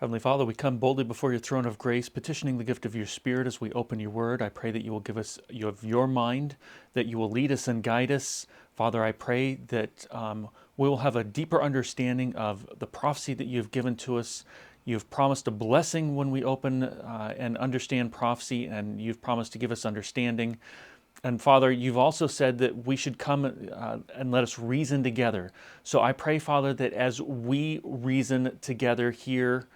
Heavenly Father, we come boldly before your throne of grace, petitioning the gift of your Spirit as we open your word. I pray that you will give us your mind, that you will lead us and guide us. Father, I pray that we will have a deeper understanding of the prophecy that you have given to us. You've promised a blessing when we open and understand prophecy, and you've promised to give us understanding. And Father, you've also said that we should come and let us reason together. So I pray, Father, that as we reason together here,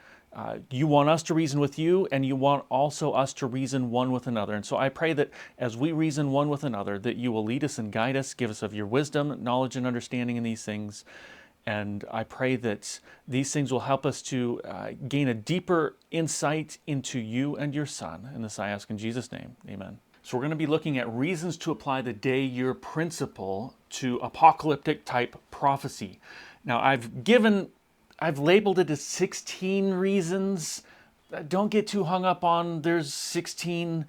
you want us to reason with you, and you want also us to reason one with another. And so I pray that as we reason one with another, that you will lead us and guide us, give us of your wisdom, knowledge, and understanding in these things. And I pray that these things will help us to gain a deeper insight into you and your Son. And this I ask in Jesus' name, amen. So we're going to be looking at reasons to apply the day-year principle to apocalyptic type prophecy. Now I've labeled it as 16 reasons. Don't get too hung up on there's 16.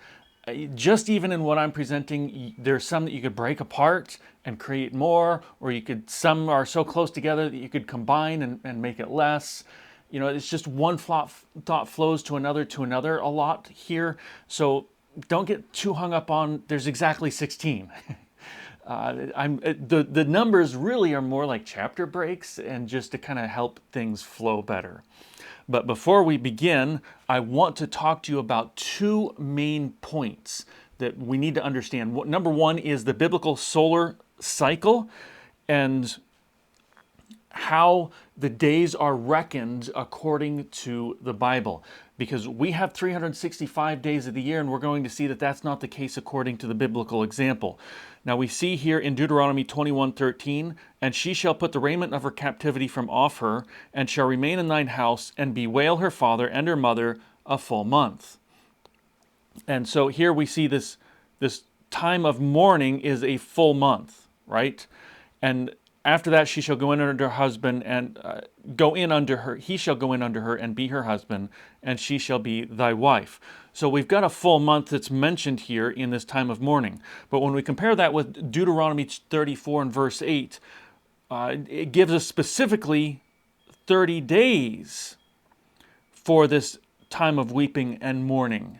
Just even in what I'm presenting, there's some that you could break apart and create more, or some are so close together that you could combine and make it less. You know, it's just one thought flows to another a lot here. So don't get too hung up on there's exactly 16. The numbers really are more like chapter breaks and just to kind of help things flow better. But before we begin, I want to talk to you about two main points that we need to understand. Number one is the biblical solar cycle and how the days are reckoned according to the Bible. Because we have 365 days of the year, and we're going to see that that's not the case according to the biblical example. Now we see here in Deuteronomy 21:13, "And she shall put the raiment of her captivity from off her, and shall remain in thine house, and bewail her father and her mother a full month." And so here we see this time of mourning is a full month, right? And after that, she shall go in under her husband and he shall go in under her and be her husband, and she shall be thy wife. So we've got a full month that's mentioned here in this time of mourning. But when we compare that with Deuteronomy 34 and verse 8, it gives us specifically 30 days for this time of weeping and mourning.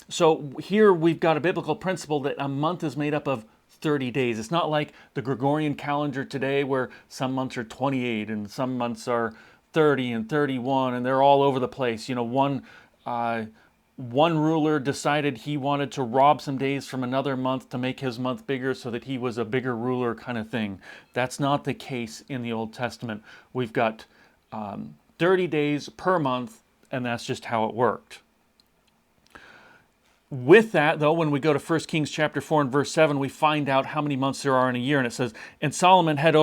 So here we've got a biblical principle that a month is made up of 30 days. It's not like the Gregorian calendar today where some months are 28 and some months are 30 and 31 and they're all over the place. You know, one ruler decided he wanted to rob some days from another month to make his month bigger so that he was a bigger ruler kind of thing. That's not the case in the Old Testament. We've got 30 days per month, and that's just how it worked. With that, though, when we go to 1 Kings chapter 4 and verse 7, we find out how many months there are in a year. And it says, "And Solomon had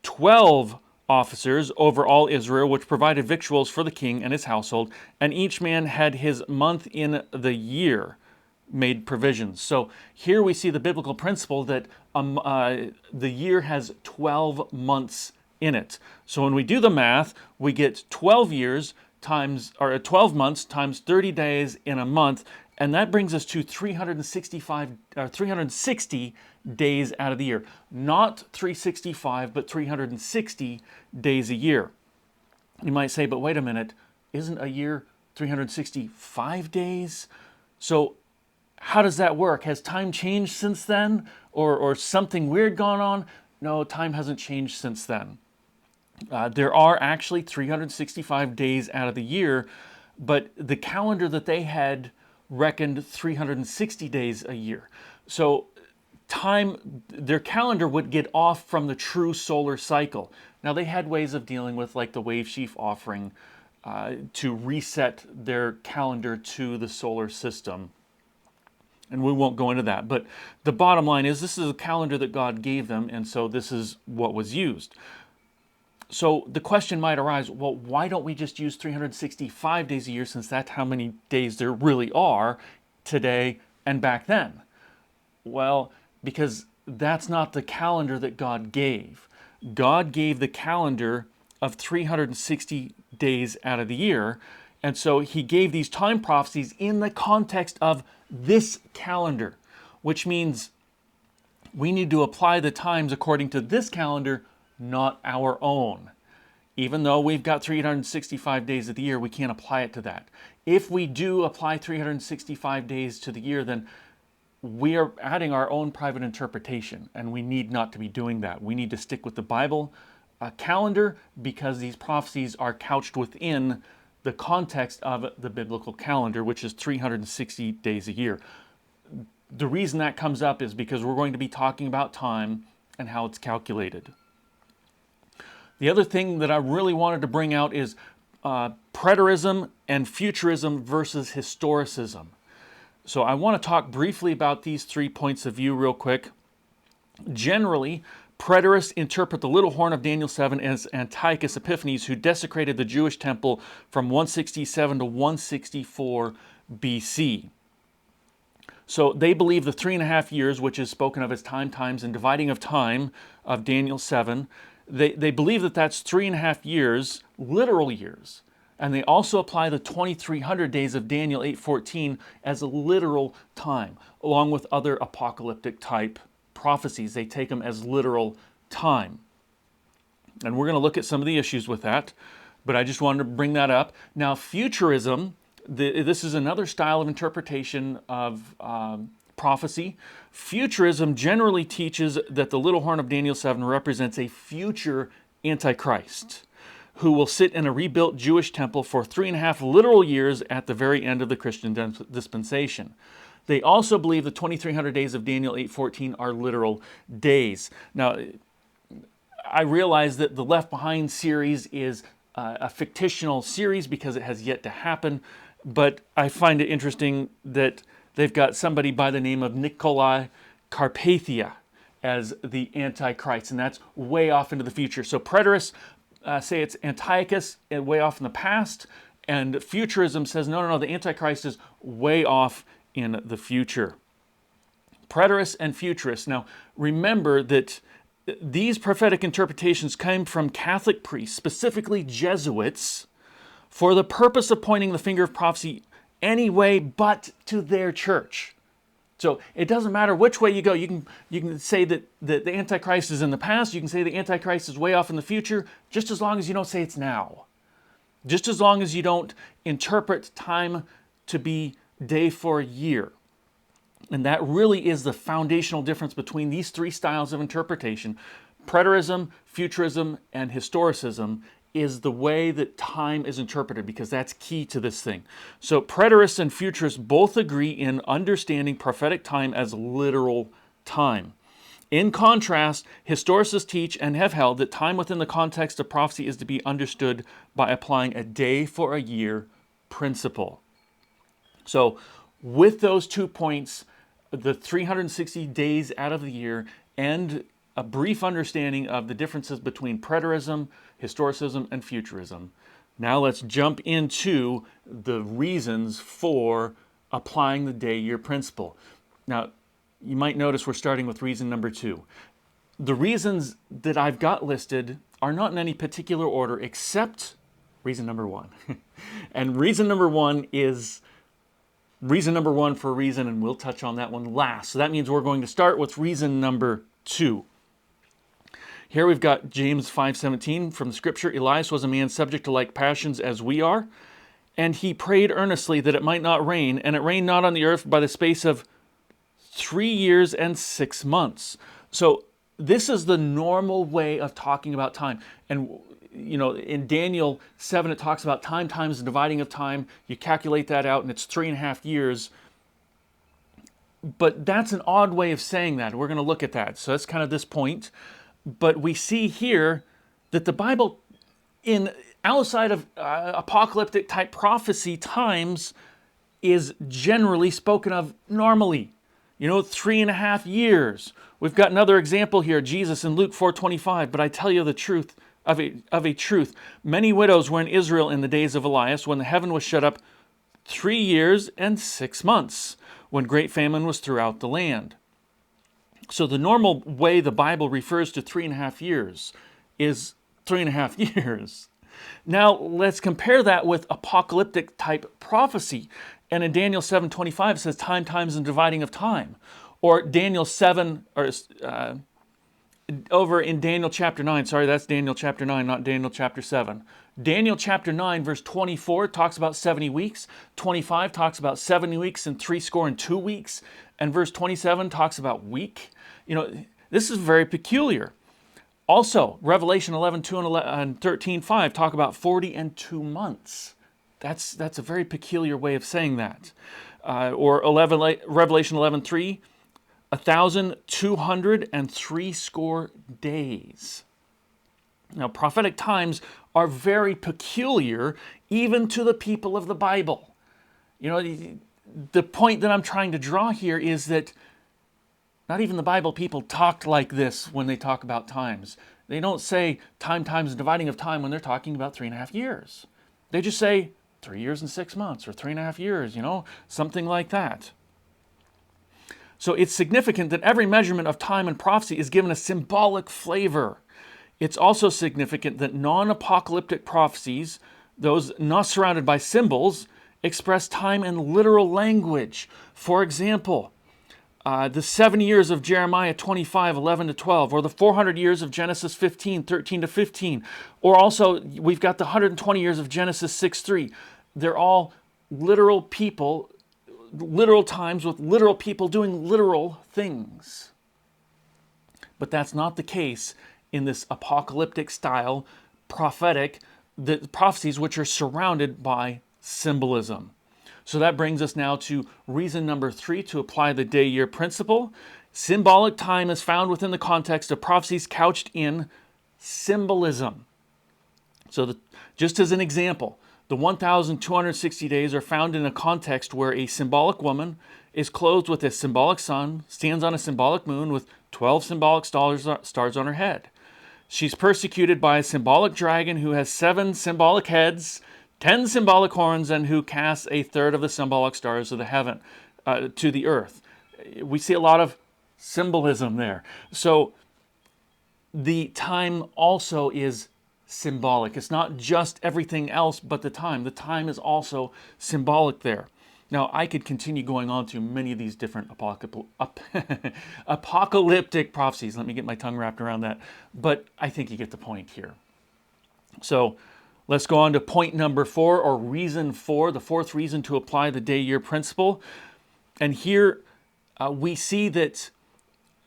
12 officers over all Israel, which provided victuals for the king and his household, and each man had his month in the year made provisions." So here we see the biblical principle that the year has 12 months in it. So when we do the math, we get 12 years times, or 12 months times 30 days in a month, and that brings us to 360 days out of the year. Not 365, but 360 days a year. You might say, but wait a minute, isn't a year 365 days? So how does that work? Has time changed since then? Or something weird gone on? No, time hasn't changed since then. There are actually 365 days out of the year, but the calendar that they had reckoned 360 days a year. So their calendar would get off from the true solar cycle. Now they had ways of dealing with like the wave sheaf offering to reset their calendar to the solar system. And we won't go into that. But the bottom line is this is a calendar that God gave them, and so this is what was used. So the question might arise, well, why don't we just use 365 days a year since that's how many days there really are today and back then? Well, because that's not the calendar that God gave. God gave the calendar of 360 days out of the year, and so he gave these time prophecies in the context of this calendar, which means we need to apply the times according to this calendar, not our own. Even though we've got 365 days of the year, we can't apply it to that. If we do apply 365 days to the year, then we are adding our own private interpretation, and we need not to be doing that. We need to stick with the Bible calendar, because these prophecies are couched within the context of the biblical calendar, which is 360 days a year. The reason that comes up is because we're going to be talking about time and how it's calculated. The other thing that I really wanted to bring out is preterism and futurism versus historicism. So I want to talk briefly about these 3 points of view real quick. Generally, preterists interpret the little horn of Daniel 7 as Antiochus Epiphanes, who desecrated the Jewish temple from 167 to 164 BC. So they believe the 3.5 years, which is spoken of as time, times, and dividing of time of Daniel 7, they believe that that's 3.5 years, literal years. And they also apply the 2,300 days of Daniel 8:14 as a literal time, along with other apocalyptic type prophecies. They take them as literal time. And we're going to look at some of the issues with that, but I just wanted to bring that up. Now, futurism, this is another style of interpretation of prophecy. Futurism generally teaches that the little horn of Daniel 7 represents a future Antichrist who will sit in a rebuilt Jewish temple for 3.5 literal years at the very end of the Christian dispensation. They also believe the 2,300 days of Daniel 8:14 are literal days. Now, I realize that the Left Behind series is a fictional series because it has yet to happen, but I find it interesting that they've got somebody by the name of Nicolae Carpathia as the Antichrist, and that's way off into the future. So preterists say it's Antiochus way off in the past, and futurism says, no, the Antichrist is way off in the future. Preterists and futurists. Now, remember that these prophetic interpretations came from Catholic priests, specifically Jesuits, for the purpose of pointing the finger of prophecy anyway but to their church. So it doesn't matter which way you go. You can say that the Antichrist is in the past. You can say the Antichrist is way off in the future, just as long as you don't say it's now. Just as long as you don't interpret time to be day for a year. And that really is the foundational difference between these 3 styles of interpretation. Preterism, futurism, and historicism is the way that time is interpreted, because that's key to this thing. So preterists and futurists both agree in understanding prophetic time as literal time. In contrast, historicists teach and have held that time within the context of prophecy is to be understood by applying a day for a year principle. So with those 2 points, the 360 days out of the year and a brief understanding of the differences between preterism, historicism, and futurism. Now let's jump into the reasons for applying the day-year principle. Now, you might notice we're starting with reason number 2. The reasons that I've got listed are not in any particular order except reason number 1. And reason number 1 is reason number 1 for a reason, and we'll touch on that one last. So that means we're going to start with reason number 2. Here we've got James 5:17 from the scripture. Elias was a man subject to like passions as we are, and he prayed earnestly that it might not rain, and it rained not on the earth by the space of 3 years and 6 months. So this is the normal way of talking about time. And in Daniel 7, it talks about time times the dividing of time. You calculate that out, and it's 3.5 years. But that's an odd way of saying that. We're going to look at that. So that's kind of this point. But we see here that the Bible, in outside of apocalyptic type prophecy times, is generally spoken of normally. 3.5 years. We've got another example here, Jesus in Luke 4:25. But I tell you the truth of a truth. Many widows were in Israel in the days of Elias, when the heaven was shut up 3 years and 6 months, when great famine was throughout the land. So the normal way the Bible refers to 3.5 years is 3.5 years. Now let's compare that with apocalyptic type prophecy. And in Daniel 7:25 it says time, times, and dividing of time. Or Daniel 7, or over in Daniel chapter 9, sorry, that's Daniel chapter 9, not Daniel chapter 7. Daniel chapter 9, verse 24 talks about 70 weeks. 25 talks about 70 weeks and 62 weeks. And verse 27 talks about week. This is very peculiar. Also, Revelation 11:2 and 13:5 talk about 40 and 2 months. That's a very peculiar way of saying that. Or Revelation 11:3, 1,260 days. Now, prophetic times are very peculiar even to the people of the Bible. The point that I'm trying to draw here is that not even the Bible people talked like this when they talk about times. They don't say time times the dividing of time when they're talking about 3.5 years. They just say 3 years and 6 months or 3.5 years, something like that. So it's significant that every measurement of time and prophecy is given a symbolic flavor. It's also significant that non-apocalyptic prophecies, those not surrounded by symbols, express time in literal language. For example, the 70 years of Jeremiah 25:11-12, or the 400 years of Genesis 15:13-15, or also we've got the 120 years of Genesis 6:3. They're all literal people, literal times with literal people doing literal things. But that's not the case in this apocalyptic style prophetic, the prophecies which are surrounded by symbolism. So that brings us now to reason number 3 to apply the day-year principle. Symbolic time is found within the context of prophecies couched in symbolism. So just as an example, the 1,260 days are found in a context where a symbolic woman is clothed with a symbolic sun, stands on a symbolic moon with 12 symbolic stars on her head. She's persecuted by a symbolic dragon who has 7 symbolic heads, 10 symbolic horns, and who casts a third of the symbolic stars of the heaven to the earth. We see a lot of symbolism there. So the time also is symbolic. It's not just everything else but the time. The time is also symbolic there. Now, I could continue going on to many of these different apocalyptic prophecies. Let me get my tongue wrapped around that. But I think you get the point here. So let's go on to point number 4, or reason 4, the fourth reason to apply the day-year principle. And here we see that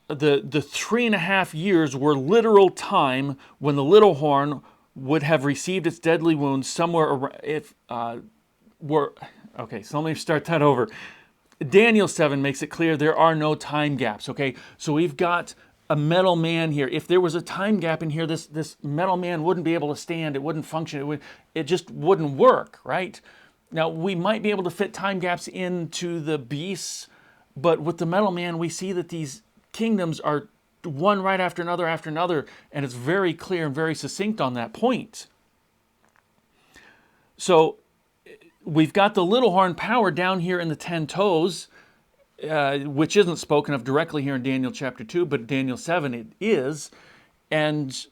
the 3.5 years were literal time when the little horn would have received its deadly wound somewhere around, okay, so let me start that over. Daniel 7 makes it clear there are no time gaps, okay? So we've got a metal man here. If there was a time gap in here, this metal man wouldn't be able to stand. It wouldn't function. It just wouldn't work, right? Now, we might be able to fit time gaps into the beasts, but with the metal man, we see that these kingdoms are one right after another, and it's very clear and very succinct on that point. So we've got the little horn power down here in the 10 toes, which isn't spoken of directly here in Daniel chapter 2, but Daniel 7 it is. And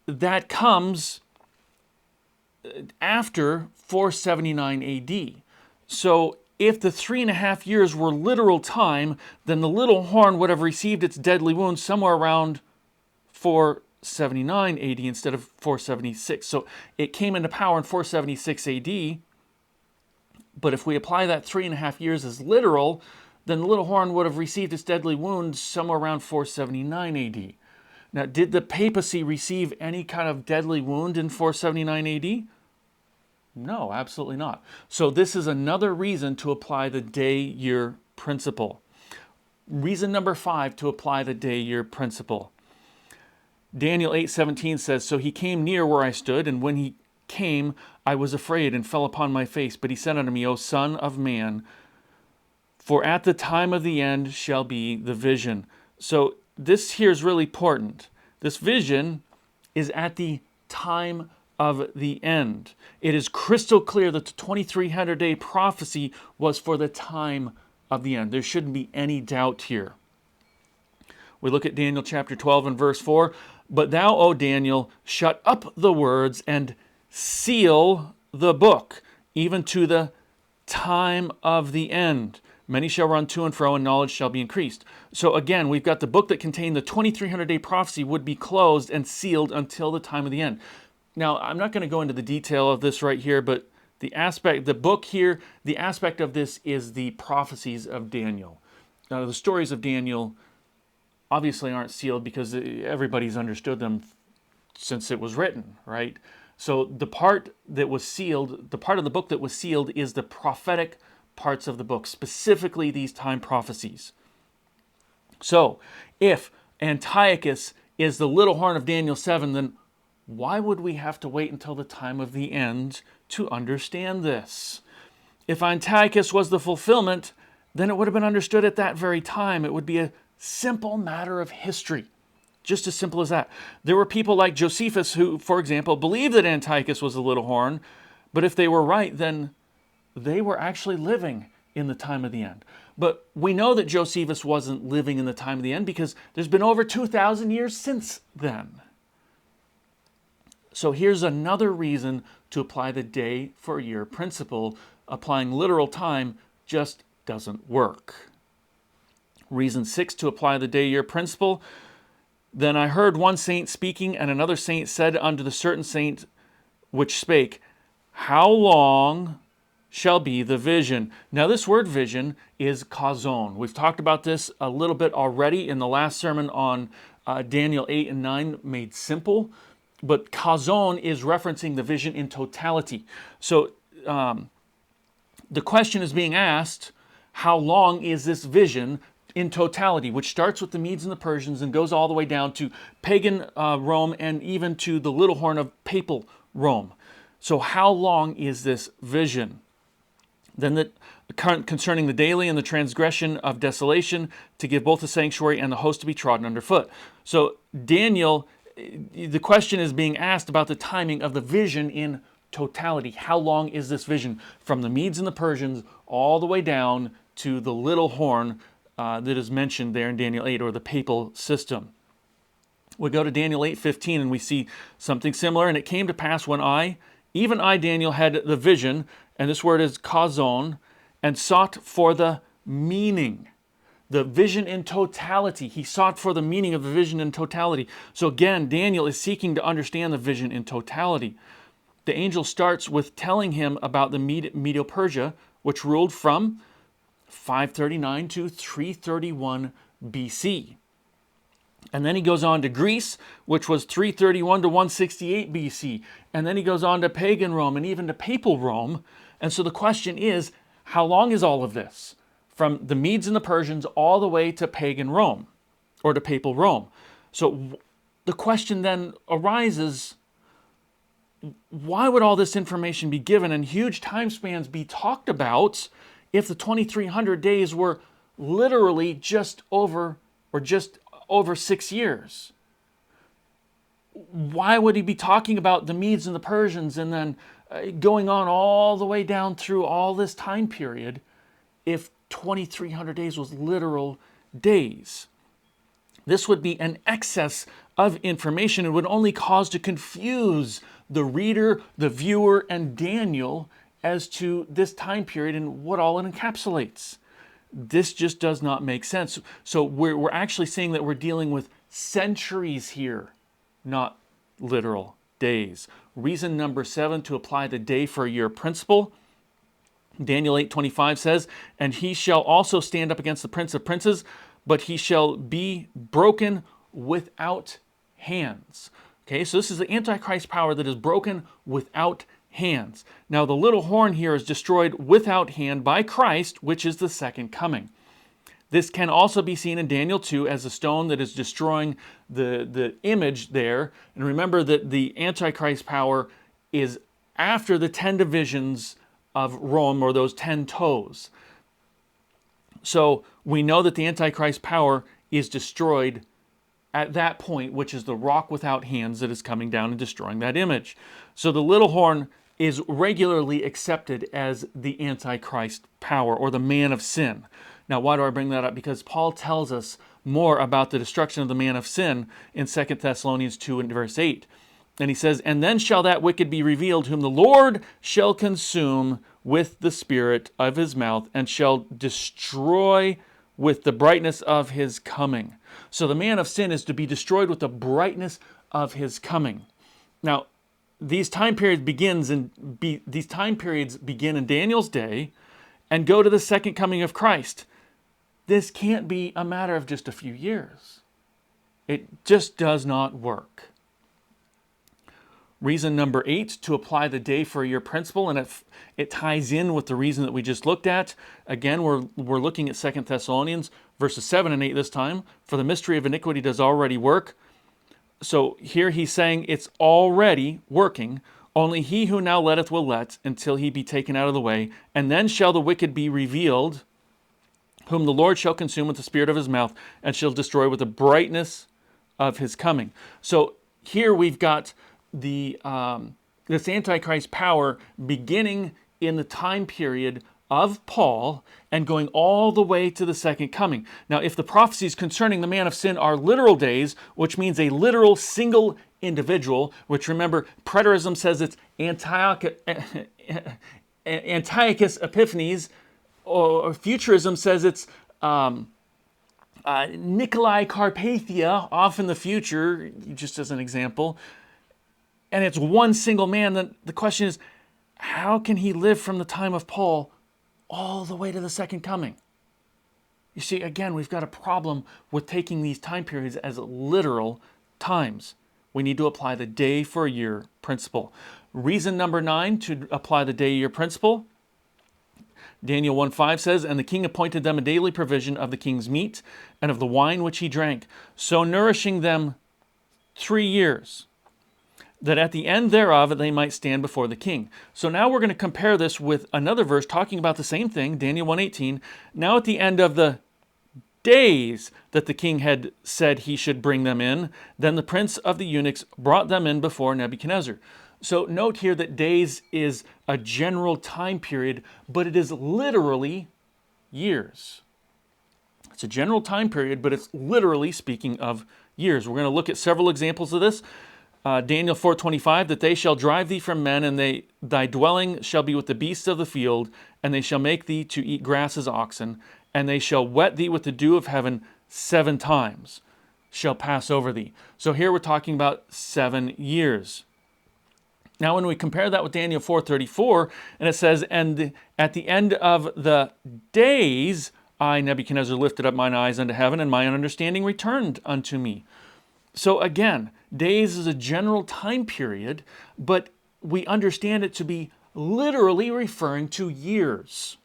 that comes after 479 AD. So if the 3.5 years were literal time, then the little horn would have received its deadly wound somewhere around 479 AD instead of 476. So it came into power in 476 AD. But if we apply that 3.5 years as literal, then the little horn would have received its deadly wound somewhere around 479 AD. Now, did the papacy receive any kind of deadly wound in 479 AD? No, absolutely not. So this is another reason to apply the day-year principle. Reason number 5 to apply the day-year principle. Daniel 8:17 says, "So he came near where I stood, and when he came, I was afraid and fell upon my face. But he said unto me, O Son of man, for at the time of the end shall be the vision." So this here is really important. This vision is at the time of the end. It is crystal clear that the 2300-day prophecy was for the time of the end. There shouldn't be any doubt here. We look at Daniel chapter 12 and verse 4. "But thou, O Daniel, shut up the words and seal the book, even to the time of the end. Many shall run to and fro, and knowledge shall be increased. So again, we've got the book that contained the 2300-day prophecy would be closed and sealed until the time of the end. Now, I'm not going to go into the detail of this right here, but the book here, the aspect of this is the prophecies of Daniel. Now, the stories of Daniel obviously aren't sealed because everybody's understood them since it was written, right? So the part that was sealed, the part of the book that was sealed is the prophetic parts of the book, specifically these time prophecies. So if Antiochus is the little horn of Daniel 7, then why would we have to wait until the time of the end to understand this? If Antiochus was the fulfillment, then it would have been understood at that very time. It would be a simple matter of history. Just as simple as that. There were people like Josephus who, for example, believed that Antiochus was the little horn, but if they were right, then they were actually living in the time of the end. But we know that Josephus wasn't living in the time of the end because there's been over 2,000 years since then. So here's another reason to apply the day for year principle. Applying literal time just doesn't work. Reason 6 to apply the day year principle. Then I heard one saint speaking, and another saint said unto the certain saint which spake, How long shall be the vision? Now this word vision is kazon. We've talked about this a little bit already in the last sermon on Daniel 8 and 9 made simple. But kazon is referencing the vision in totality. So the question is being asked, how long is this vision in totality, which starts with the Medes and the Persians and goes all the way down to pagan Rome and even to the little horn of papal Rome. So how long is this vision? Then concerning the daily and the transgression of desolation, to give both the sanctuary and the host to be trodden underfoot. So Daniel, the question is being asked about the timing of the vision in totality. How long is this vision from the Medes and the Persians all the way down to the little horn that is mentioned there in Daniel 8, or the papal system? We go to Daniel 8:15 and we see something similar. And it came to pass when even I, Daniel, had the vision, and this word is kazon, and sought for the meaning. The vision in totality. He sought for the meaning of the vision in totality. So again, Daniel is seeking to understand the vision in totality. The angel starts with telling him about the Medo-Persia, which ruled from 539 to 331 BC. And then he goes on to Greece, which was 331 to 168 BC. And then he goes on to pagan Rome and even to papal Rome. And so the question is, how long is all of this? From the Medes and the Persians all the way to pagan Rome, or to papal Rome. So the question then arises, why would all this information be given and huge time spans be talked about if the 2300 days were literally just over 6 years? Why would he be talking about the Medes and the Persians and then going on all the way down through all this time period if 2300 days was literal days? This would be an excess of information. It would only cause to confuse the reader, the viewer, and Daniel as to this time period and what all it encapsulates. This just does not make sense. So we're actually saying that we're dealing with centuries here, not literal days. Reason number 7 to apply the day for a year principle. Daniel 8:25 says, And he shall also stand up against the prince of princes, but he shall be broken without hands. Okay, so this is the Antichrist power that is broken without hands. Now the little horn here is destroyed without hand by Christ, which is the second coming. This can also be seen in Daniel 2 as a stone that is destroying the image there. And remember that the Antichrist power is after the 10 divisions of Rome, or those 10 toes. So we know that the Antichrist power is destroyed at that point, which is the rock without hands that is coming down and destroying that image. So the little horn is regularly accepted as the Antichrist power, or the man of sin. Now, why do I bring that up? Because Paul tells us more about the destruction of the man of sin in 2 Thessalonians 2 and verse 8. And he says, And then shall that wicked be revealed, whom the Lord shall consume with the spirit of his mouth, and shall destroy with the brightness of his coming. So the man of sin is to be destroyed with the brightness of his coming. Now, these time periods begin in Daniel's day and go to the second coming of Christ. This can't be a matter of just a few years. It just does not work. Reason number 8, to apply the day for a year principle, and it ties in with the reason that we just looked at. Again, we're looking at 2 Thessalonians verses 7 and 8 this time. For the mystery of iniquity does already work. So here he's saying it's already working. Only he who now letteth will let until he be taken out of the way. And then shall the wicked be revealed, whom the Lord shall consume with the spirit of his mouth, and shall destroy with the brightness of his coming. So here we've got this Antichrist power beginning in the time period of Paul and going all the way to the second coming. Now, if the prophecies concerning the man of sin are literal days, which means a literal single individual, which remember, preterism says it's Antiochus Epiphanes, or futurism says it's Nikolai Carpathia off in the future, just as an example. And it's one single man, then the question is, how can he live from the time of Paul all the way to the second coming? You see, again, we've got a problem with taking these time periods as literal times. We need to apply the day for a year principle. Reason number 9 to apply the day year principle, Daniel 1:5 says, and the king appointed them a daily provision of the king's meat and of the wine which he drank, so nourishing them 3 years, that at the end thereof they might stand before the king. So now we're going to compare this with another verse talking about the same thing, Daniel 1:18. Now at the end of the days that the king had said he should bring them in, then the prince of the eunuchs brought them in before Nebuchadnezzar. So note here that days is a general time period, but it is literally years. It's a general time period, but it's literally speaking of years. We're going to look at several examples of this. Daniel 4:25, that they shall drive thee from men, and thy dwelling shall be with the beasts of the field, and they shall make thee to eat grass as oxen, and they shall wet thee with the dew of heaven 7 times, shall pass over thee. So here we're talking about 7 years. Now when we compare that with Daniel 4:34, and it says, and at the end of the days, I, Nebuchadnezzar, lifted up mine eyes unto heaven, and my understanding returned unto me. So again, days is a general time period, but we understand it to be literally referring to years.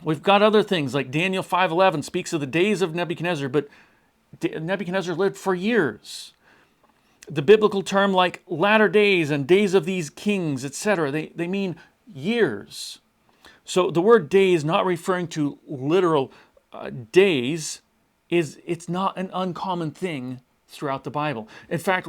We've got other things like Daniel 5:11 speaks of the days of Nebuchadnezzar, but Nebuchadnezzar lived for years. The biblical term like latter days and days of these kings, etc., they mean years. So the word days, not referring to literal days, it's not an uncommon thing throughout the Bible. In fact,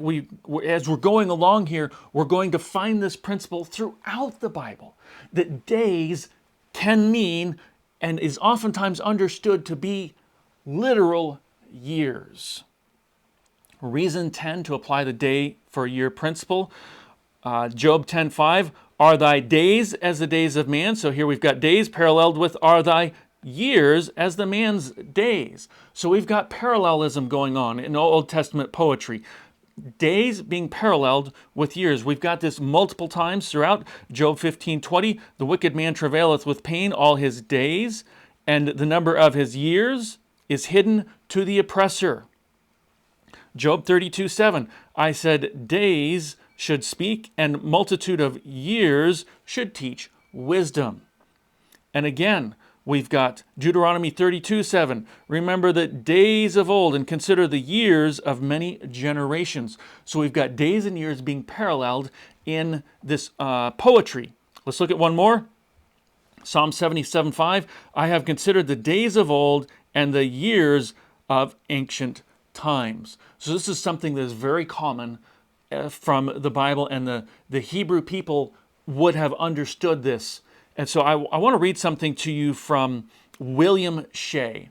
as we're going along here, we're going to find this principle throughout the Bible, that days can mean and is oftentimes understood to be literal years. Reason 10 to apply the day for a year principle. Job 10:5, are thy days as the days of man? So here we've got days paralleled with are thy years as the man's days. So we've got parallelism going on in Old Testament poetry. Days being paralleled with years. We've got this multiple times throughout. Job 15:20, the wicked man travaileth with pain all his days, and the number of his years is hidden to the oppressor. Job 32:7, I said days should speak, and multitude of years should teach wisdom. And again, we've got Deuteronomy 32:7. Remember the days of old and consider the years of many generations. So we've got days and years being paralleled in this poetry. Let's look at one more. Psalm 77:5. I have considered the days of old and the years of ancient times. So this is something that is very common from the Bible, and the Hebrew people would have understood this. And so I want to read something to you from William Shea.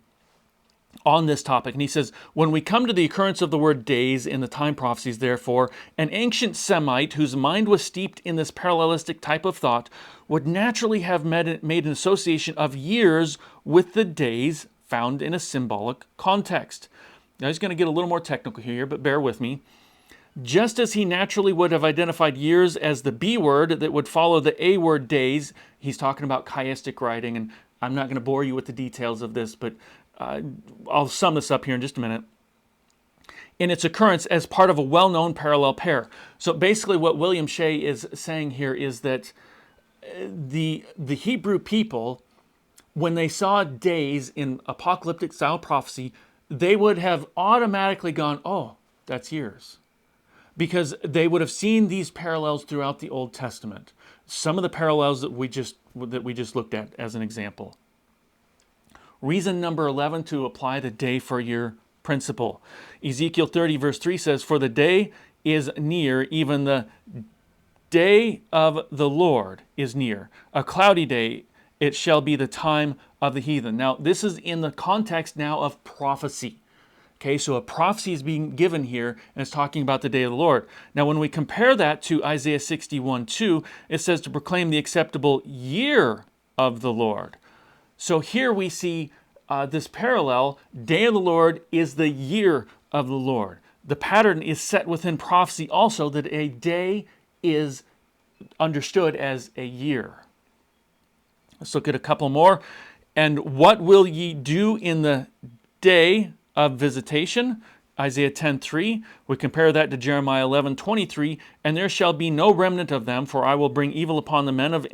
on this topic. And he says, when we come to the occurrence of the word days in the time prophecies, therefore, an ancient Semite whose mind was steeped in this parallelistic type of thought would naturally have made an association of years with the days found in a symbolic context. Now he's going to get a little more technical here, but bear with me. Just as he naturally would have identified years as the B word that would follow the A word days, he's talking about chiastic writing, and I'm not going to bore you with the details of this, but I'll sum this up here in just a minute. In its occurrence as part of a well-known parallel pair. So basically what William Shea is saying here is that the Hebrew people, when they saw days in apocalyptic style prophecy, they would have automatically gone, oh, that's years. Because they would have seen these parallels throughout the Old Testament. Some of the parallels that we just looked at as an example. Reason number 11 to apply the day for year principle. Ezekiel 30 verse 3 says, for the day is near, even the day of the Lord is near. A cloudy day, it shall be the time of the heathen. Now, this is in the context now of prophecy. Okay, so a prophecy is being given here, and it's talking about the day of the Lord. Now, when we compare that to Isaiah 61:2, it says to proclaim the acceptable year of the Lord. So here we see this parallel. Day of the Lord is the year of the Lord. The pattern is set within prophecy also that a day is understood as a year. Let's look at a couple more. And what will ye do in the day of visitation? Isaiah 10:3. We compare that to Jeremiah 11:23. And there shall be no remnant of them, for I will bring evil upon the men of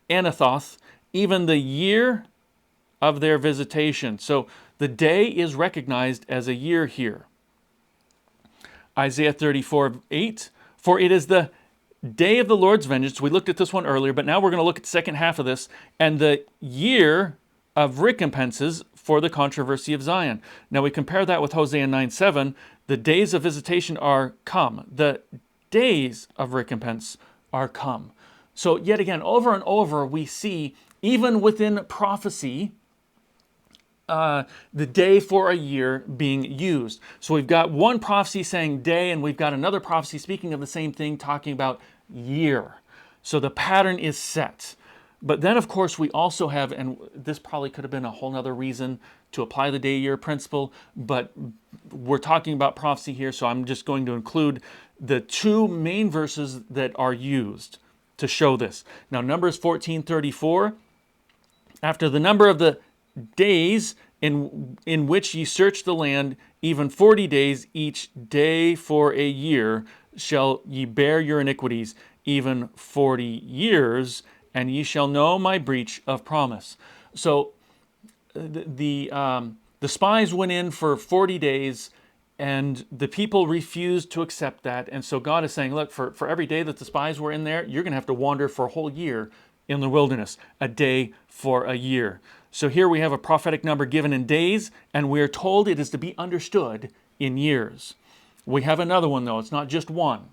Anathoth, even the year of their visitation. So the day is recognized as a year here. Isaiah 34:8. For it is the day of the Lord's vengeance. We looked at this one earlier, but now we're going to look at the second half of this. And the year of recompenses for the controversy of Zion. Now we compare that with Hosea 9:7. The days of visitation are come. The days of recompense are come. So yet again, over and over, we see, even within prophecy, the day for a year being used. So we've got one prophecy saying day, and we've got another prophecy speaking of the same thing, talking about year. So the pattern is set. But then, of course, we also have, and this probably could have been a whole other reason to apply the day-year principle, but we're talking about prophecy here, so I'm just going to include the two main verses that are used to show this. Now, Numbers 14:34, after the number of the days in which ye search the land, even 40 days, each day for a year, shall ye bear your iniquities, even 40 years, and ye shall know my breach of promise. So the spies went in for 40 days, and the people refused to accept that. And so God is saying, look, for every day that the spies were in there, you're going to have to wander for a whole year in the wilderness, a day for a year. So here we have a prophetic number given in days, and we are told it is to be understood in years. We have another one, though. It's not just one.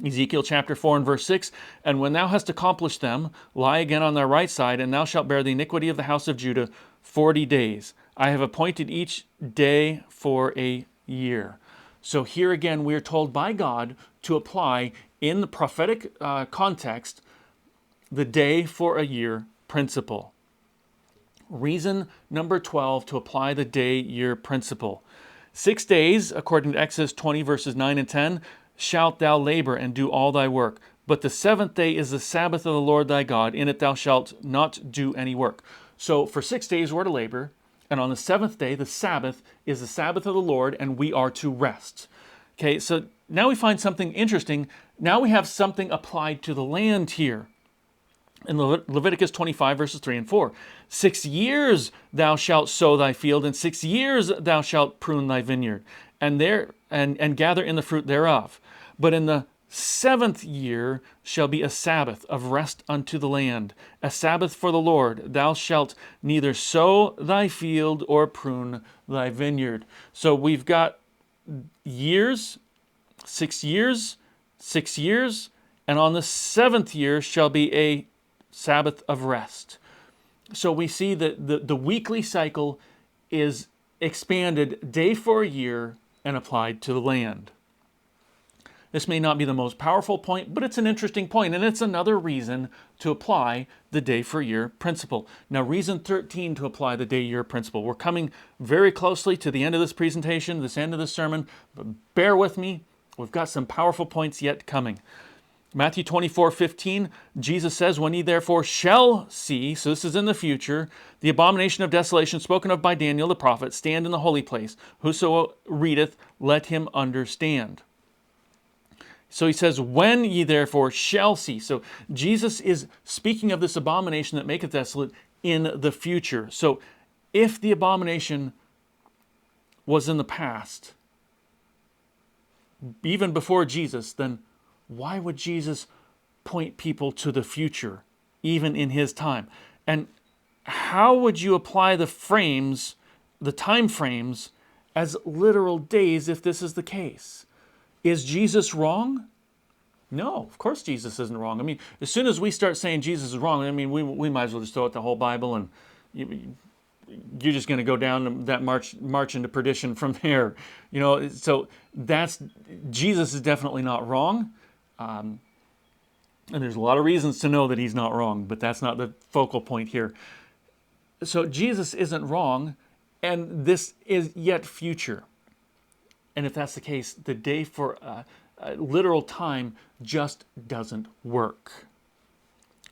Ezekiel chapter 4 and verse 6, and when thou hast accomplished them, lie again on thy right side, and thou shalt bear the iniquity of the house of Judah 40 days. I have appointed each day for a year. So here again, we are told by God to apply in the prophetic context the day for a year principle. Reason number 12 to apply the day-year principle. 6 days, according to Exodus 20 verses 9 and 10, shalt thou labor and do all thy work. But the seventh day is the Sabbath of the Lord thy God. In it thou shalt not do any work. So for 6 days we're to labor, and on the seventh day, the Sabbath, is the Sabbath of the Lord, and we are to rest. Okay, so now we find something interesting. Now we have something applied to the land here. In Leviticus 25 verses 3 and 4. 6 years thou shalt sow thy field, and 6 years thou shalt prune thy vineyard, and gather in the fruit thereof. But in the 7th year shall be a Sabbath of rest unto the land, a Sabbath for the Lord. Thou shalt neither sow thy field or prune thy vineyard. So we've got years, 6 years, 6 years, and on the 7th year shall be a Sabbath of rest. So we see that the weekly cycle is expanded day for a year and applied to the land. This may not be the most powerful point, but it's an interesting point, and it's another reason to apply the day for year principle. Now, reason 13 to apply the day year principle. We're coming very closely to the end of this presentation, this end of this sermon, but bear with me. We've got some powerful points yet coming. Matthew 24:15, Jesus says, when ye therefore shall see, so this is in the future, the abomination of desolation spoken of by Daniel the prophet, stand in the holy place. Whoso readeth, let him understand. So he says, when ye therefore shall see. So Jesus is speaking of this abomination that maketh desolate in the future. So if the abomination was in the past, even before Jesus, then why would Jesus point people to the future, even in his time? And how would you apply the frames, the time frames, as literal days if this is the case? Is Jesus wrong? No, of course Jesus isn't wrong. I mean, as soon as we start saying Jesus is wrong, I mean, we might as well just throw out the whole Bible and you're just going to go down that march into perdition from there. You know, so Jesus is definitely not wrong. And there's a lot of reasons to know that he's not wrong, but that's not the focal point here. So Jesus isn't wrong, and this is yet future. And if that's the case, the day for literal time just doesn't work.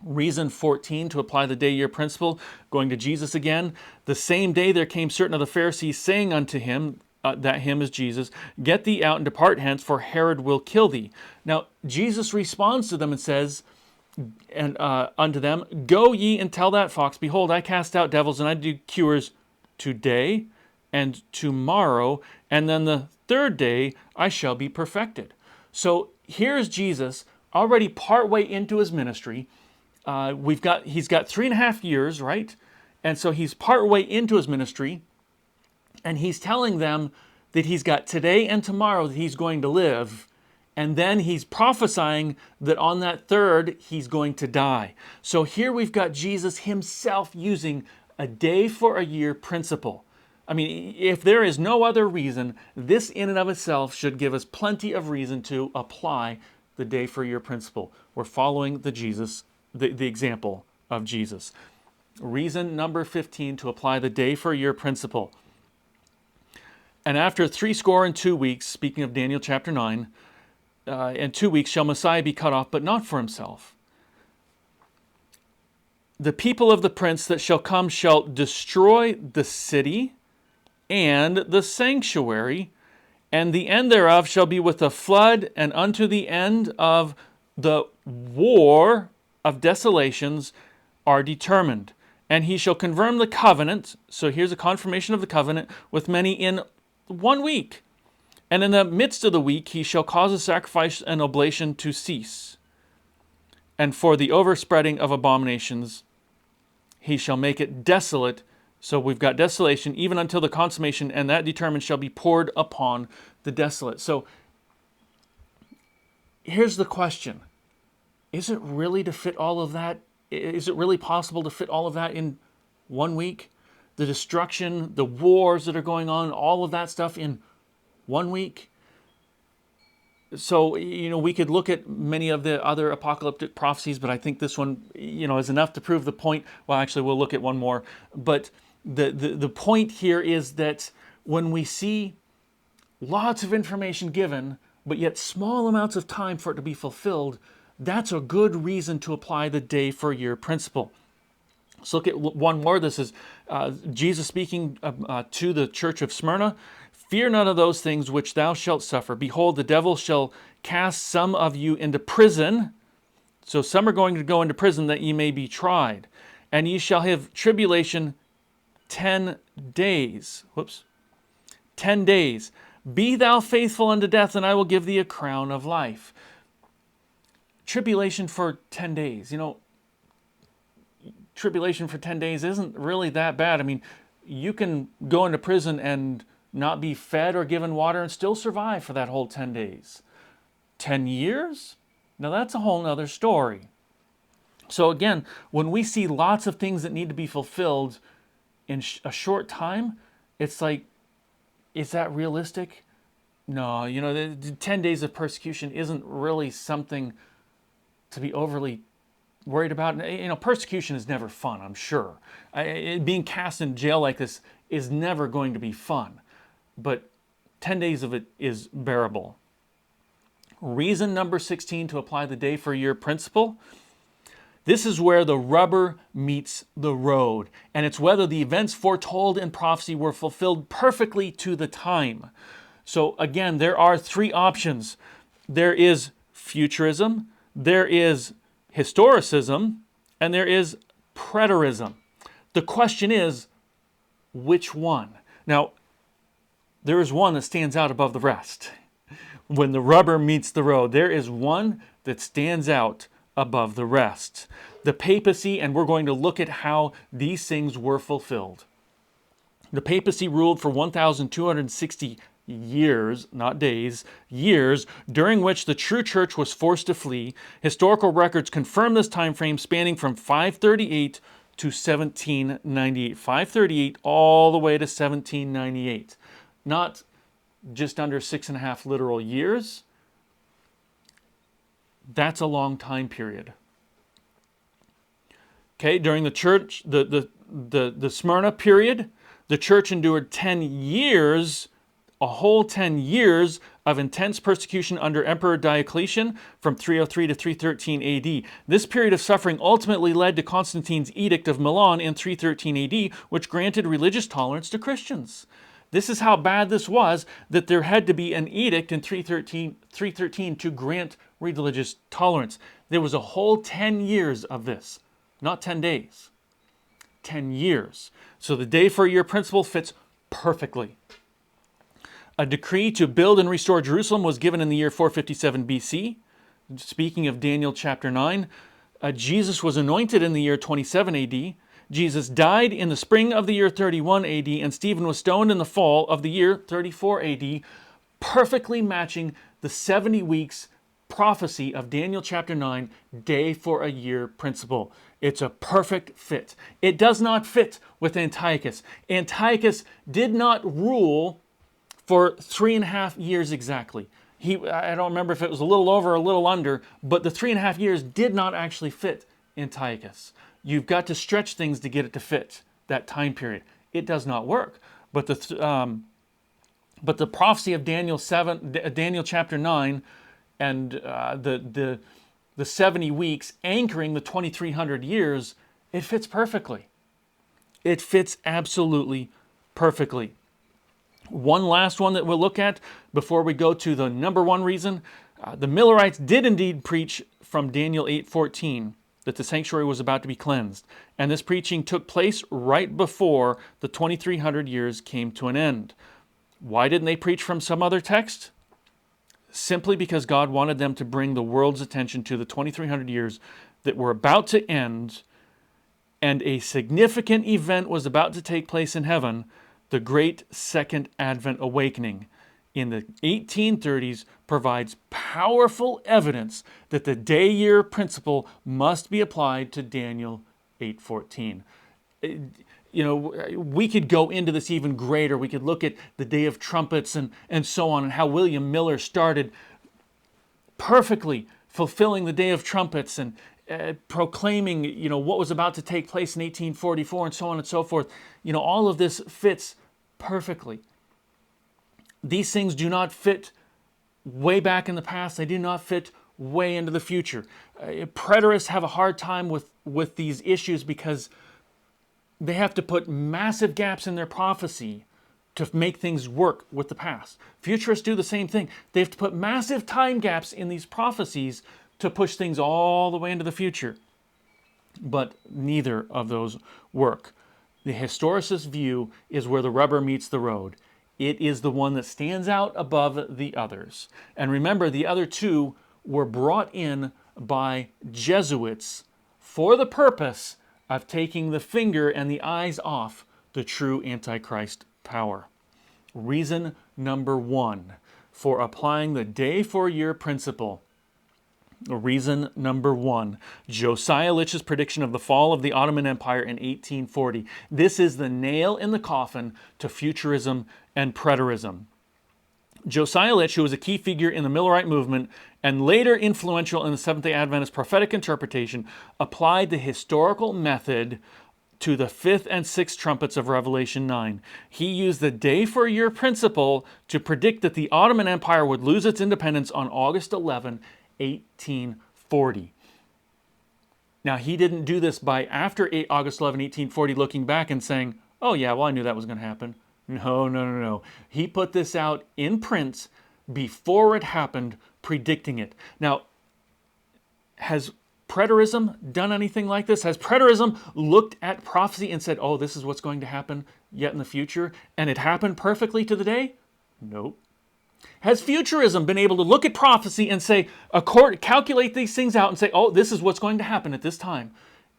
Reason 14 to apply the day year principle, going to Jesus again. The same day there came certain of the Pharisees saying unto him, that him is Jesus, get thee out and depart hence, for Herod will kill thee. Now, Jesus responds to them and says, and unto them, go ye and tell that fox, behold, I cast out devils and I do cures today and tomorrow, and then the third day I shall be perfected. So here's Jesus already partway into his ministry. He's got 3.5 years, right? And so he's partway into his ministry, and he's telling them that he's got today and tomorrow that he's going to live, and then he's prophesying that on that third he's going to die. So here we've got Jesus himself using a day for a year principle. I mean, if there is no other reason, this in and of itself should give us plenty of reason to apply the day for a year principle. We're following the example of Jesus. Reason number 15 to apply the day for a year principle. And after 62 weeks, speaking of Daniel chapter 9, in 2 weeks shall Messiah be cut off, but not for himself. The people of the prince that shall come shall destroy the city and the sanctuary, and the end thereof shall be with a flood, and unto the end of the war of desolations are determined. And he shall confirm the covenant, so here's a confirmation of the covenant, with many in 1 week. And in the midst of the week he shall cause a sacrifice and oblation to cease. And for the overspreading of abominations he shall make it desolate. So we've got desolation even until the consummation, and that determined shall be poured upon the desolate. So here's the question. Is it really to fit all of that? Is it really possible to fit all of that in 1 week? The destruction, the wars that are going on, all of that stuff in 1 week? So, we could look at many of the other apocalyptic prophecies, but I think this one, is enough to prove the point. Well, actually, we'll look at one more. But the point here is that when we see lots of information given, but yet small amounts of time for it to be fulfilled, that's a good reason to apply the day for a year principle. Let's look at one more. This is Jesus speaking to the church of Smyrna. Fear none of those things which thou shalt suffer. Behold, the devil shall cast some of you into prison. So some are going to go into prison that ye may be tried. And ye shall have tribulation 10 days. 10 days. Be thou faithful unto death, and I will give thee a crown of life. Tribulation for 10 days. Tribulation for 10 days isn't really that bad. I mean, you can go into prison and not be fed or given water and still survive for that whole 10 days. 10 years? Now that's a whole nother story. So again, when we see lots of things that need to be fulfilled in a short time, it's like Is that realistic? No, the 10 days of persecution isn't really something to be overly worried about. Persecution is never fun, I'm sure. Being cast in jail like this is never going to be fun. But 10 days of it is bearable. Reason number 16 to apply the day for a year principle. This is where the rubber meets the road, and it's whether the events foretold in prophecy were fulfilled perfectly to the time. So again, there are three options. There is futurism, there is historicism, and there is preterism. The question is, which one? Now, there is one that stands out above the rest. When the rubber meets the road, there is one that stands out above the rest. The papacy, and we're going to look at how these things were fulfilled. The papacy ruled for 1,260 years, not days, years, during which the true church was forced to flee. Historical records confirm this time frame spanning from 538 to 1798. 538 all the way to 1798. Not just under 6.5 literal years. That's a long time period. Okay, during the church, the Smyrna period, the church endured 10 years, a whole 10 years of intense persecution under Emperor Diocletian from 303 to 313 AD. This period of suffering ultimately led to Constantine's Edict of Milan in 313 AD, which granted religious tolerance to Christians. This is how bad this was, that there had to be an edict in 313 to grant religious tolerance. There was a whole 10 years of this, not 10 days. 10 years. So the day for a year principle fits perfectly. A decree to build and restore Jerusalem was given in the year 457 BC. Speaking of Daniel chapter 9, Jesus was anointed in the year 27 AD. Jesus died in the spring of the year 31 AD, and Stephen was stoned in the fall of the year 34 AD, perfectly matching the 70 weeks prophecy of Daniel chapter 9, day for a year principle. It's a perfect fit. It does not fit with Antiochus. Antiochus did not rule for 3.5 years exactly. I don't remember if it was a little over or a little under, but the 3.5 years did not actually fit Antiochus. You've got to stretch things to get it to fit that time period. It does not work. But the prophecy of Daniel chapter 9, and the 70 weeks anchoring the 2,300 years, it fits perfectly. It fits absolutely perfectly. One last one that we'll look at before we go to the number one reason. The Millerites did indeed preach from Daniel 8:14 that the sanctuary was about to be cleansed. And this preaching took place right before the 2,300 years came to an end. Why didn't they preach from some other text? Simply because God wanted them to bring the world's attention to the 2,300 years that were about to end, and a significant event was about to take place in heaven, the Great Second Advent Awakening in the 1830s provides powerful evidence that the day-year principle must be applied to Daniel 8:14. We could go into this even greater. We could look at the Day of Trumpets and so on, and how William Miller started perfectly fulfilling the Day of Trumpets and proclaiming, what was about to take place in 1844 and so on and so forth. All of this fits perfectly. These things do not fit way back in the past. They do not fit way into the future. Preterists have a hard time with these issues because they have to put massive gaps in their prophecy to make things work with the past. Futurists do the same thing. They have to put massive time gaps in these prophecies to push things all the way into the future. But neither of those work. The historicist view is where the rubber meets the road. It is the one that stands out above the others. And remember, the other two were brought in by Jesuits for the purpose of taking the finger and the eyes off the true Antichrist power. Reason number one for applying the day for year principle. Reason number one, Josiah Litch's prediction of the fall of the Ottoman Empire in 1840. This is the nail in the coffin to futurism and preterism. Josiah Litch, who was a key figure in the Millerite movement and later influential in the Seventh-day Adventist prophetic interpretation, applied the historical method to the fifth and sixth trumpets of Revelation 9. He used the day-for-a-year principle to predict that the Ottoman Empire would lose its independence on August 11, 1840. Now, he didn't do this by after August 11, 1840, looking back and saying, oh yeah, well, I knew that was going to happen. No. He put this out in print before it happened, predicting it. Now, has preterism done anything like this? Has preterism looked at prophecy and said, oh, this is what's going to happen yet in the future, and it happened perfectly to the day? Nope. Has futurism been able to look at prophecy and say, calculate these things out and say, oh, this is what's going to happen at this time?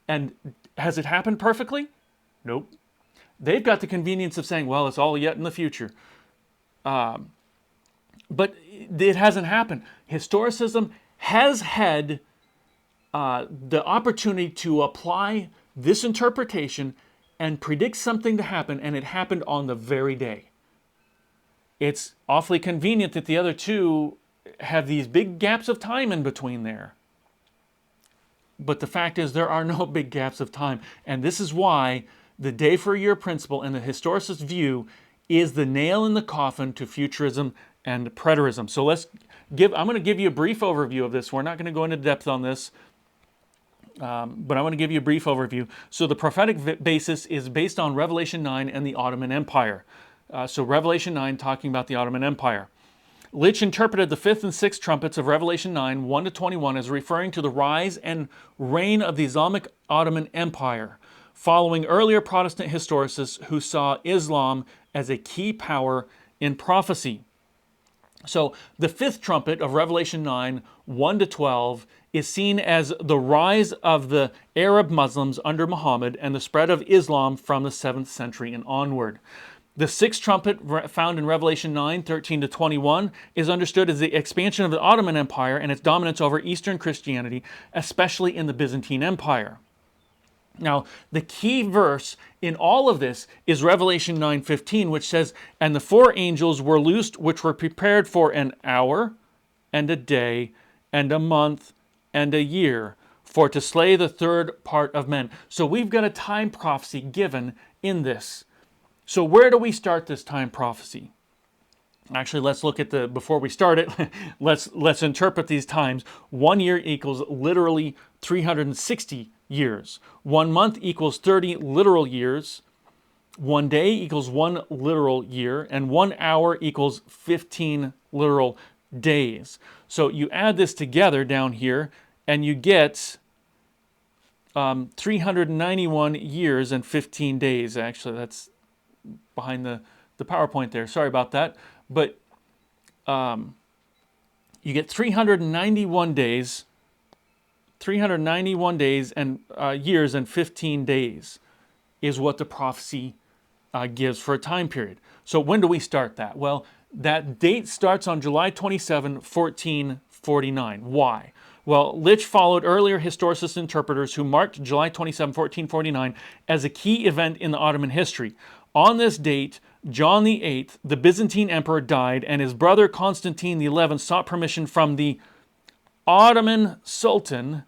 And has it happened perfectly? Nope. They've got the convenience of saying, well, it's all yet in the future. But it hasn't happened. Historicism has had the opportunity to apply this interpretation and predict something to happen, and it happened on the very day. It's awfully convenient that the other two have these big gaps of time in between there. But the fact is, there are no big gaps of time. And this is why the day-for-a-year principle and the historicist view is the nail in the coffin to futurism and preterism. So I'm going to give you a brief overview of this. We're not going to go into depth on this, but I want to give you a brief overview. So the prophetic basis is based on Revelation 9 and the Ottoman Empire. So Revelation 9 talking about the Ottoman Empire. Litch interpreted the fifth and sixth trumpets of Revelation 9, 1-21 as referring to the rise and reign of the Islamic Ottoman Empire, following earlier Protestant historicists who saw Islam as a key power in prophecy. So the fifth trumpet of Revelation 9, 1-12 is seen as the rise of the Arab Muslims under Muhammad and the spread of Islam from the 7th century and onward. The sixth trumpet found in Revelation 9, 13-21 is understood as the expansion of the Ottoman Empire and its dominance over Eastern Christianity, especially in the Byzantine Empire. Now, the key verse in all of this is Revelation 9:15, which says, "And the four angels were loosed, which were prepared for an hour, and a day, and a month, and a year, for to slay the third part of men." So we've got a time prophecy given in this. So where do we start this time prophecy? Actually, let's look at before we start it, let's interpret these times. 1 year equals literally 360 years. 1 month equals 30 literal years. 1 day equals 1 literal year. And 1 hour equals 15 literal days. So you add this together down here, and you get 391 years and 15 days. Actually, that's behind the PowerPoint there. Sorry about that. But you get 391 days, and years and 15 days is what the prophecy gives for a time period. So when do we start that? Well, that date starts on July 27, 1449. Why? Well, Litch followed earlier historicist interpreters who marked July 27, 1449 as a key event in the Ottoman history. On this date, John VIII, the Byzantine emperor, died, and his brother Constantine XI sought permission from the Ottoman Sultan,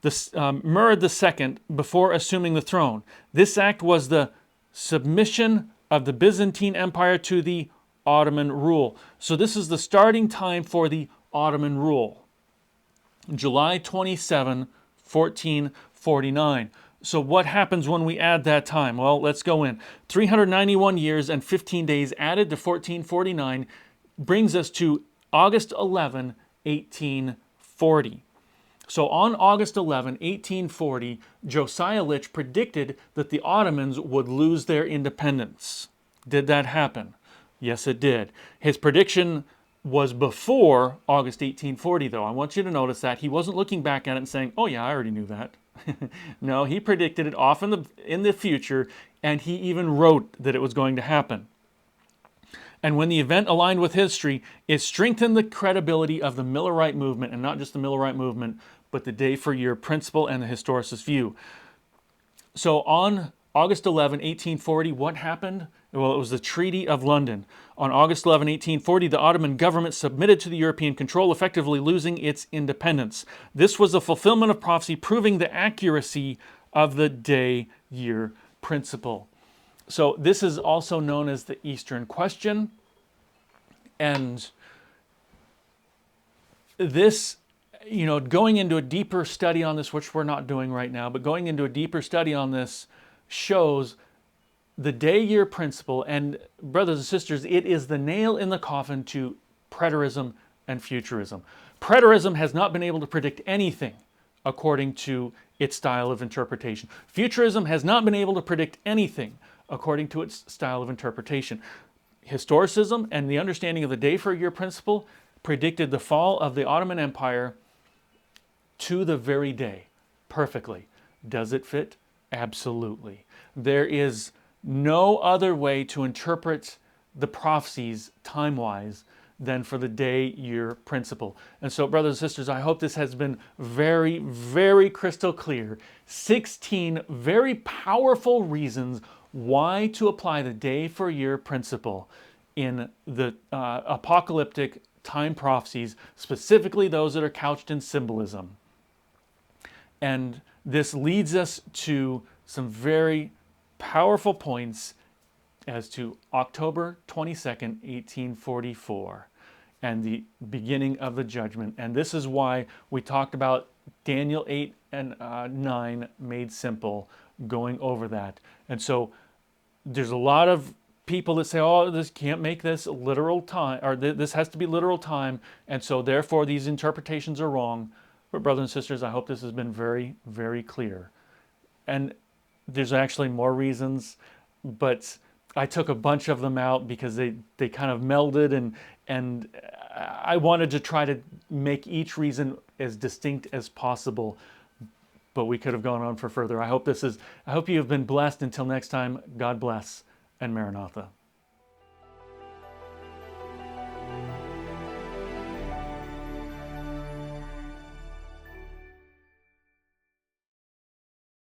Murad II, before assuming the throne. This act was the submission of the Byzantine Empire to the Ottoman rule. So this is the starting time for the Ottoman rule. July 27, 1449. So what happens when we add that time? Well, let's go in. 391 years and 15 days added to 1449 brings us to August 11, 1840. So on August 11, 1840, Josiah Litch predicted that the Ottomans would lose their independence. Did that happen? Yes, it did. His prediction was before August 1840, though. I want you to notice that. He wasn't looking back at it and saying, oh yeah, I already knew that. No, he predicted it off in the future, and he even wrote that it was going to happen. And when the event aligned with history, it strengthened the credibility of the Millerite movement, and not just the Millerite movement, but the day-for-year principle and the historicist view. So on August 11, 1840, what happened? Well, it was the Treaty of London. On August 11, 1840, the Ottoman government submitted to the European control, effectively losing its independence. This was a fulfillment of prophecy, proving the accuracy of the day-year principle. So this is also known as the Eastern Question. And this, going into a deeper study on this, which we're not doing right now, but going into a deeper study on this shows the day-year principle. And brothers and sisters, it is the nail in the coffin to preterism and futurism. Preterism has not been able to predict anything according to its style of interpretation. Futurism has not been able to predict anything according to its style of interpretation. Historicism and the understanding of the day-for-year principle predicted the fall of the Ottoman Empire to the very day, perfectly. Does it fit? Absolutely. There is no other way to interpret the prophecies time-wise than for the day-year principle. And so, brothers and sisters, I hope this has been very, very crystal clear. 16 very powerful reasons why to apply the day-for-year principle in the apocalyptic time prophecies, specifically those that are couched in symbolism. And this leads us to some very powerful points as to October 22nd, 1844, and the beginning of the judgment. And this is why we talked about Daniel 8 and 9 made simple, going over that. And so there's a lot of people that say, oh, this can't make this literal time, or this has to be literal time, and so therefore these interpretations are wrong. But brothers and sisters, I hope this has been very, very clear. And there's actually more reasons, but I took a bunch of them out because they kind of melded, and I wanted to try to make each reason as distinct as possible, but we could have gone on for further. I hope you have been blessed. Until next time, God bless and Maranatha.